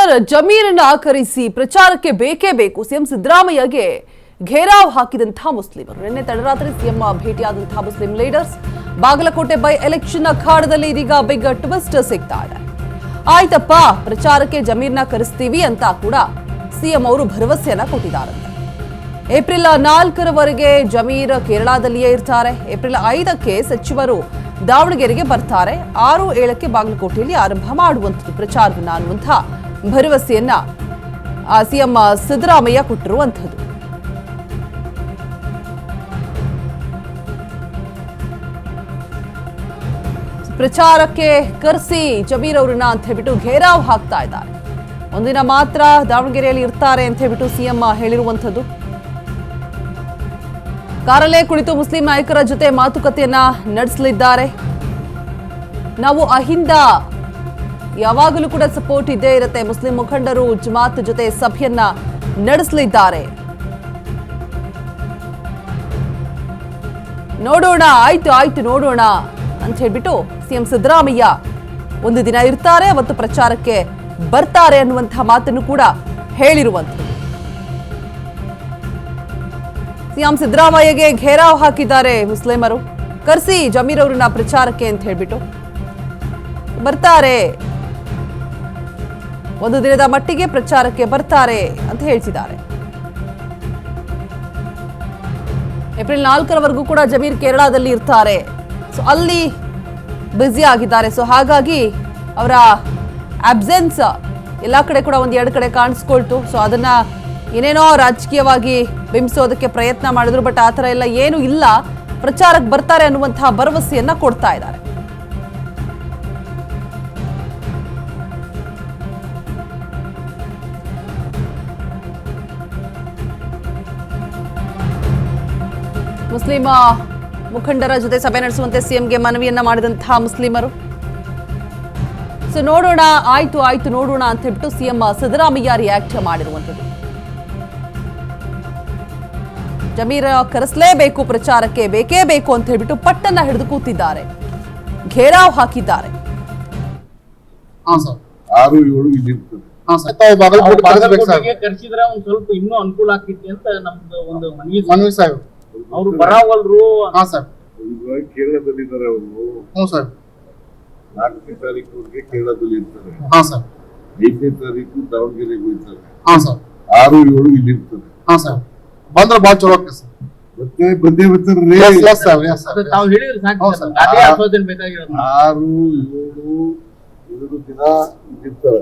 Sir, ಜಮೀರನ್ನ ಕರೆಸಿ ಪ್ರಚಾರಕ್ಕೆ ಬೇಕೇ ಬೇಕು. ಸಿಎಂ ಸಿದ್ದರಾಮಯ್ಯಗೆ ಘೇರಾವ್ ಹಾಕಿದಂತಹ ಮುಸ್ಲಿಮರು. ನಿನ್ನೆ ತಡರಾತ್ರಿ ಸಿಎಂ ಭೇಟಿಯಾದಂತಹ Muslim leaders Bagalkote by election ಅಖಾಡದಲ್ಲಿ ಇದೀಗ ಬಿಗ್ ಟ್ವಿಸ್ಟ್ ಸಿಗ್ತಾ ಇದೆ. ಆಯ್ತಪ್ಪ, ಪ್ರಚಾರಕ್ಕೆ ಜಮೀರ್ನ ಕರೆಸ್ತೀವಿ ಅಂತ ಕೂಡ ಸಿಎಂ ಅವರು ಭರವಸೆಯನ್ನ ಕೊಟ್ಟಿದ್ದಾರಂತೆ. ಏಪ್ರಿಲ್ 4ರವರೆಗೆ ಜಮೀರ್ ಕೇರಳದಲ್ಲಿಯೇ ಇರ್ತಾರೆ. ಏಪ್ರಿಲ್ 5ಕ್ಕೆ ಸಚಿವರು ದಾವಣಗೆರೆಗೆ ಬರ್ತಾರೆ. 6-7ಕ್ಕೆ ಬಾಗಲಕೋಟೆಯಲ್ಲಿ ಆರಂಭ ಮಾಡುವಂಥದ್ದು ಪ್ರಚಾರವನ್ನ ಅನ್ನುವಂತಹ ಭರವಸೆಯನ್ನ ಸಿಎಂ ಸಿದ್ದರಾಮಯ್ಯ ಕೊಟ್ಟಿರುವಂಥದ್ದು. ಪ್ರಚಾರಕ್ಕೆ ಕರೆಸಿ ಜಮೀರ್ ಅವರನ್ನ ಅಂತ ಹೇಳ್ಬಿಟ್ಟು ಘೇರಾವ್ ಹಾಕ್ತಾ ಇದ್ದಾರೆ. ಒಂದಿನ ಮಾತ್ರ ದಾವಣಗೆರೆಯಲ್ಲಿ ಇರ್ತಾರೆ ಅಂತ ಹೇಳ್ಬಿಟ್ಟು ಸಿಎಂ ಹೇಳಿರುವಂಥದ್ದು. ಕಾರಲ್ಲೇ ಕುಳಿತು ಮುಸ್ಲಿಂ ನಾಯಕರ ಜೊತೆ ಮಾತುಕತೆಯನ್ನ ನಡೆಸಲಿದ್ದಾರೆ. ನಾವು ಅಹಿಂದ ಯಾವಾಗಲೂ ಕೂಡ ಸಪೋರ್ಟ್ ಇದ್ದೇ ಇರುತ್ತೆ. ಮುಸ್ಲಿಂ ಮುಖಂಡರು ಜಮಾತ್ ಜೊತೆ ಸಭೆಯನ್ನ ನಡೆಸಲಿದ್ದಾರೆ. ನೋಡೋಣ, ಆಯ್ತು ನೋಡೋಣ ಅಂತ ಹೇಳ್ಬಿಟ್ಟು ಸಿಎಂ ಸಿದ್ದರಾಮಯ್ಯ ಒಂದು ದಿನ ಇರ್ತಾರೆ, ಅವತ್ತು ಪ್ರಚಾರಕ್ಕೆ ಬರ್ತಾರೆ ಅನ್ನುವಂತಹ ಮಾತನ್ನು ಕೂಡ ಹೇಳಿರುವಂಥದ್ದು. ಸಿಎಂ ಸಿದ್ದರಾಮಯ್ಯಗೆ ಘೇರಾವ್ ಹಾಕಿದ್ದಾರೆ ಮುಸ್ಲಿಮರು. ಕರೆಸಿ ಜಮೀರ್ ಅವರನ್ನ ಪ್ರಚಾರಕ್ಕೆ ಅಂತ ಹೇಳ್ಬಿಟ್ಟು ಬರ್ತಾರೆ, ಒಂದು ದಿನದ ಮಟ್ಟಿಗೆ ಪ್ರಚಾರಕ್ಕೆ ಬರ್ತಾರೆ ಅಂತ ಹೇಳ್ತಿದ್ದಾರೆ. ಏಪ್ರಿಲ್ 4ರವರೆಗೂ ಕೂಡ ಜಮೀರ್ ಕೇರಳದಲ್ಲಿ ಇರ್ತಾರೆ. ಸೊ ಅಲ್ಲಿ ಬ್ಯುಸಿ ಆಗಿದ್ದಾರೆ. ಸೊ ಹಾಗಾಗಿ ಅವರ ಅಬ್ಸೆನ್ಸ್ ಎಲ್ಲ ಕಡೆ ಕೂಡ 1-2 ಕಡೆ ಕಾಣಿಸ್ಕೊಳ್ತು. ಸೊ ಅದನ್ನ ಏನೇನೋ ರಾಜಕೀಯವಾಗಿ ಬಿಂಬಿಸೋದಕ್ಕೆ ಪ್ರಯತ್ನ ಮಾಡಿದ್ರು. ಬಟ್ ಆ ಥರ ಎಲ್ಲ ಏನೂ ಇಲ್ಲ. ಪ್ರಚಾರಕ್ಕೆ ಬರ್ತಾರೆ ಅನ್ನುವಂತಹ ಭರವಸೆಯನ್ನ ಕೊಡ್ತಾ ಇದ್ದಾರೆ. ಮುಸ್ಲಿಂ ಮುಖಂಡರ ಜೊತೆ ಸಭೆ ನಡೆಸುವಂತೆ ಸಿಎಂಗೆ ಮನವಿಯನ್ನ ಮಾಡಿದಂತಹ ಮುಸ್ಲಿಮರು. ಸೊ ನೋಡೋಣ, ಆಯ್ತು ನೋಡೋಣ ಅಂತ ಹೇಳ್ಬಿಟ್ಟು ಸಿಎಂ ಸಿದ್ದರಾಮಯ್ಯ ರಿಯಾಕ್ಟ್ ಮಾಡಿರುವಂಥದ್ದು. ಜಮೀರ್ ಕರೆಸಲೇಬೇಕು, ಪ್ರಚಾರಕ್ಕೆ ಬೇಕೇ ಬೇಕು ಅಂತ ಹೇಳ್ಬಿಟ್ಟು ಪಟ್ಟನ್ನ ಹಿಡಿದು ಕೂತಿದ್ದಾರೆ, ಘೇರಾವ್ ಹಾಕಿದ್ದಾರೆ. ಕರ್ಸಿದ್ರೆ ಒಂದ್ ಸ್ವಲ್ಪ ಇನ್ನೂ ಅನುಕೂಲ ಆಗ್ತಿತ್ತು ಅಂತ ನಮ್ದು ಒಂದು ಮನವಿ ಸಾಹೇಬ್. ಅವ್ರು ಬರಾವಲ್ರು. ಕೇರಳದಲ್ಲಿ ಇದ್ದಾರೆ ಅವರು. 4ನೇ ತಾರೀಕು ಕೇರಳದಲ್ಲಿ ಇರ್ತಾರೆ. 5ನೇ ತಾರೀಕು ದಾವಣಗೆರೆಗೆ ಹೋಗ್ತಾರೆ. 6-7 ಇಲ್ಲಿ ಇರ್ತಾರೆ. ಬಂದ್ರೆ ಬಾಳ ಚಲೋ ಆಗ್ತದೆ ಸರ್. ಮತ್ತೆ ಬಂದೇ ಬರ್ತಾರೆ. 6-7 ದಿನ ಇರ್ತಾರೆ.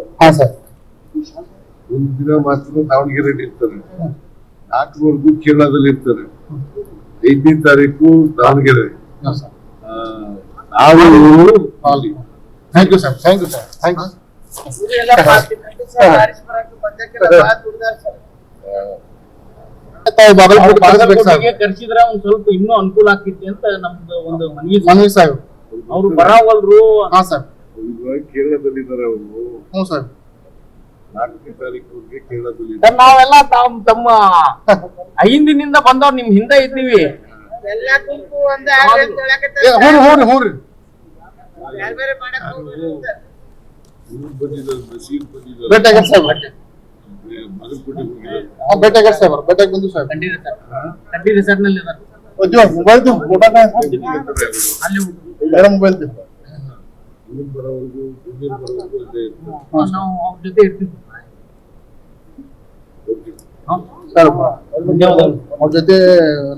ಒಂದು ದಿನ ಮಾತ್ರ ದಾವಣಗೆರೆಯಲ್ಲಿ ಇರ್ತಾರೆ. 4ರವರೆಗೂ ಕೇರಳದಲ್ಲಿ ಇರ್ತಾರೆ. 5ನೇ ತಾರೀಕು ದಾವಣಗೆರೆ. Thank you sir. ಕರ್ಸಿದ್ರೆ ಒಂದ್ ಸ್ವಲ್ಪ ಇನ್ನೂ ಅನುಕೂಲ ಆಗ್ತಿತ್ತು ಅಂತ ನಮ್ದು ಒಂದು ಮನವಿ ಸಾಹೇಬ್. ಅವ್ರು ಬರಾವಲ್ರು. ಕೇರಳದಲ್ಲಿ ಇದ್ದಾರೆ ಅವರು. 4ನೇ ತಾರೀಕು ಕೇರಳದಲ್ಲಿ. ನಾವೆಲ್ಲ ತಮ್ಮ ಹಿಂದಿನಿಂದ ಬಂದವ್ರು ನಿಮ್ ಹಿಂದೆ ಇದ್ದೀವಿ. ಜೊತೆ ಇರ್ತೀವಿ ಸರ್. ಅವ್ರ ಜೊತೆ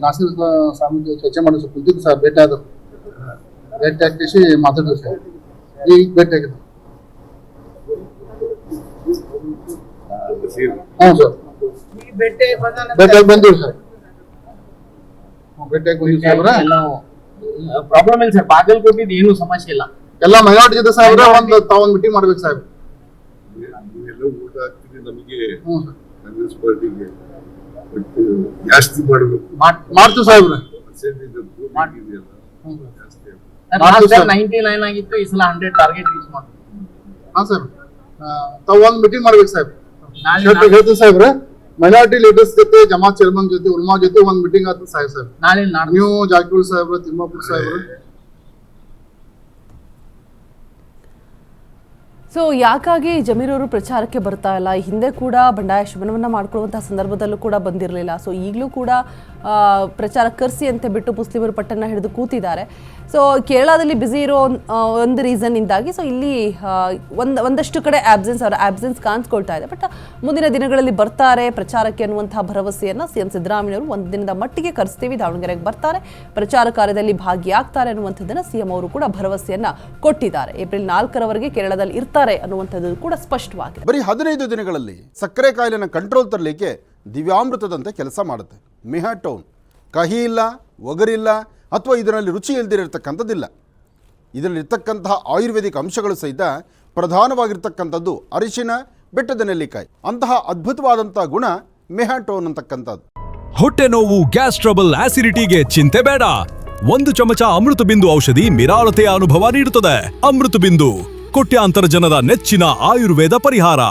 ನಾಸಿರ್ ಸ್ವಾಮಿ ಚರ್ಚೆ ಮಾಡಿ ಕುಂತಿದ್ದು ಸರ್. ಭೇಟಿ ಹಾಕಿಸಿ ಮಾತಾಡಿದ್ರು ಸರ್. ಈಗ ಭೇಟಿ ಆಗಿದ್ದು. ಹ್ಞೂ ಸರ್, ಭೇಟಿಯಾಗಿ ಬಂದಿವಿ ಸರ್. ಭೇಟಿಯಾಗಿ ಬಂದಿವಿ ಸಾಹೇಬ್ರ. ಪ್ರಾಬ್ಲಮ್ ಇಲ್ಲ ಸರ್, ಬಾಗಲಕೋಟೆದು ಏನು ಸಮಸ್ಯೆ ಇಲ್ಲ. ಎಲ್ಲ ಮೈನಾರಿಟಿ ಜೊತೆ ಸಾಹೇಬ್ರ ತಾವೊಂದು ಮೀಟಿಂಗ್ ಮಾಡ್ಬೇಕು ಸಾಹೇಬ್. ಊಟ ಆಗ್ತಿದೆ ನಮಗೆ ಕಾಂಗ್ರೆಸ್ ಪಾರ್ಟಿಗೆ. ಜಾಸ್ತಿ ಮಾಡಬೇಕು. ಮಾಡ್ತೀವಿ ಸಾಹೇಬ್ರ. 99 ಆಗಿತ್ತು, ಈ ಸಲ 100 ಟಾರ್ಗೆಟ್ ರೀಚ್ ಮಾಡ್ತೀವಿ. ಹಾ ಸರ್, ತಾವ್ ಒಂದ್ ಮೀಟಿಂಗ್ ಮಾಡ್ಬೇಕು ಸಾಹೇಬ್. ಹೇಳ್ತೀವಿ ಸಾಹೇಬ್ರ. ಮೈನಾರಿಟಿ ಲೀಡರ್ಸ್ ಜೊತೆ, ಜಮಾತ್ ಚೇರ್ಮನ್ ಜೊತೆ, ಉಲ್ಮಾ ಜೊತೆ ಒಂದ್ ಮೀಟಿಂಗ್ ಆಗ್ತದೆ ಸಾಹೇಬ್. ನೀವು ಜಾರಕಿಹೊಳಿ ಸಾಹೇಬ್ರ, ತಿಮ್ಮಾಪುರ ಸಾಹೇಬ್ರ. ಸೊ ಯಾಕಾಗಿ ಜಮೀರ್ ಅವರು ಪ್ರಚಾರಕ್ಕೆ ಬರ್ತಾ ಇಲ್ಲ? ಹಿಂದೆ ಕೂಡ ಬಂಡಾಯ ಶಮನವನ್ನ ಮಾಡ್ಕೊಳ್ಳುವಂತಹ ಸಂದರ್ಭದಲ್ಲೂ ಕೂಡ ಬಂದಿರಲಿಲ್ಲ. ಸೊ ಈಗಲೂ ಕೂಡ ಪ್ರಚಾರ ಕರ್ಸಿ ಅಂತ ಬಿಟ್ಟು ಮುಸ್ಲಿಮರು ಪಟ್ಟನ್ನ ಹಿಡಿದು ಕೂತಿದ್ದಾರೆ. ಸೊ ಕೇರಳದಲ್ಲಿ ಬ್ಯುಸಿ ಇರೋ ಒಂದು ರೀಸನ್ ಇಂದಾಗಿ ಸೊ ಇಲ್ಲಿ ಒಂದಷ್ಟು ಕಡೆ ಅವರ ಆಬ್ಸೆನ್ಸ್ ಕಾಣಿಸ್ಕೊಳ್ತಾ ಇದೆ. ಬಟ್ ಮುಂದಿನ ದಿನಗಳಲ್ಲಿ ಬರ್ತಾರೆ ಪ್ರಚಾರಕ್ಕೆ ಅನ್ನುವಂತಹ ಭರವಸೆಯನ್ನ ಸಿಎಂ ಸಿದ್ದರಾಮಯ್ಯ ಅವರು ಒಂದು ದಿನದ ಮಟ್ಟಿಗೆ ಕರೆಸ್ತೀವಿ, ದಾವಣಗೆರೆಗೆ ಬರ್ತಾರೆ, ಪ್ರಚಾರ ಕಾರ್ಯದಲ್ಲಿ ಭಾಗಿಯಾಗ್ತಾರೆ ಅನ್ನುವಂಥದ್ದನ್ನ ಸಿಎಂ ಅವರು ಕೂಡ ಭರವಸೆಯನ್ನ ಕೊಟ್ಟಿದ್ದಾರೆ. ಏಪ್ರಿಲ್ 4ರವರೆಗೆ ಕೇರಳದಲ್ಲಿ ಇರ್ತಾರೆ ಅನ್ನುವಂಥದ್ದು ಕೂಡ ಸ್ಪಷ್ಟವಾಗಿದೆ. ಬರೀ 15 ದಿನಗಳಲ್ಲಿ ಸಕ್ಕರೆ ಕಾಯಿಲೆನ ಕಂಟ್ರೋಲ್ ತರಲಿಕ್ಕೆ ದಿವ್ಯಾಮೃತದಂತೆ ಕೆಲಸ ಮಾಡುತ್ತೆ ಮೆಹಾಟೋನ್. ಕಹಿ ಇಲ್ಲ, ಒಗರಿಲ್ಲ ಅಥವಾ ಇದರಲ್ಲಿ ರುಚಿ ಇಲ್ದಿರತಕ್ಕಂಥದ್ದಿಲ್ಲ. ಇದರಲ್ಲಿರ್ತಕ್ಕಂತಹ ಆಯುರ್ವೇದಿಕ್ ಅಂಶಗಳು ಸಹಿತ ಪ್ರಧಾನವಾಗಿರ್ತಕ್ಕಂಥದ್ದು ಅರಿಶಿನ, ಬೆಟ್ಟದ ನೆಲ್ಲಿಕಾಯಿ. ಅಂತಹ ಅದ್ಭುತವಾದಂತಹ ಗುಣ ಮೆಹಾಟೋನ್ ಅಂತಕ್ಕಂಥದ್ದು. ಹೊಟ್ಟೆ ನೋವು, ಗ್ಯಾಸ್ ಟ್ರಬಲ್, ಆಸಿಡಿಟಿಗೆ ಚಿಂತೆ ಬೇಡ. 1 ಚಮಚ ಅಮೃತ ಬಿಂದು ಔಷಧಿ ನಿರಾಳತೆಯ ಅನುಭವ ನೀಡುತ್ತದೆ. ಅಮೃತ ಬಿಂದು, ಕೋಟ್ಯಾಂತರ ಜನರ ನೆಚ್ಚಿನ ಆಯುರ್ವೇದ ಪರಿಹಾರ.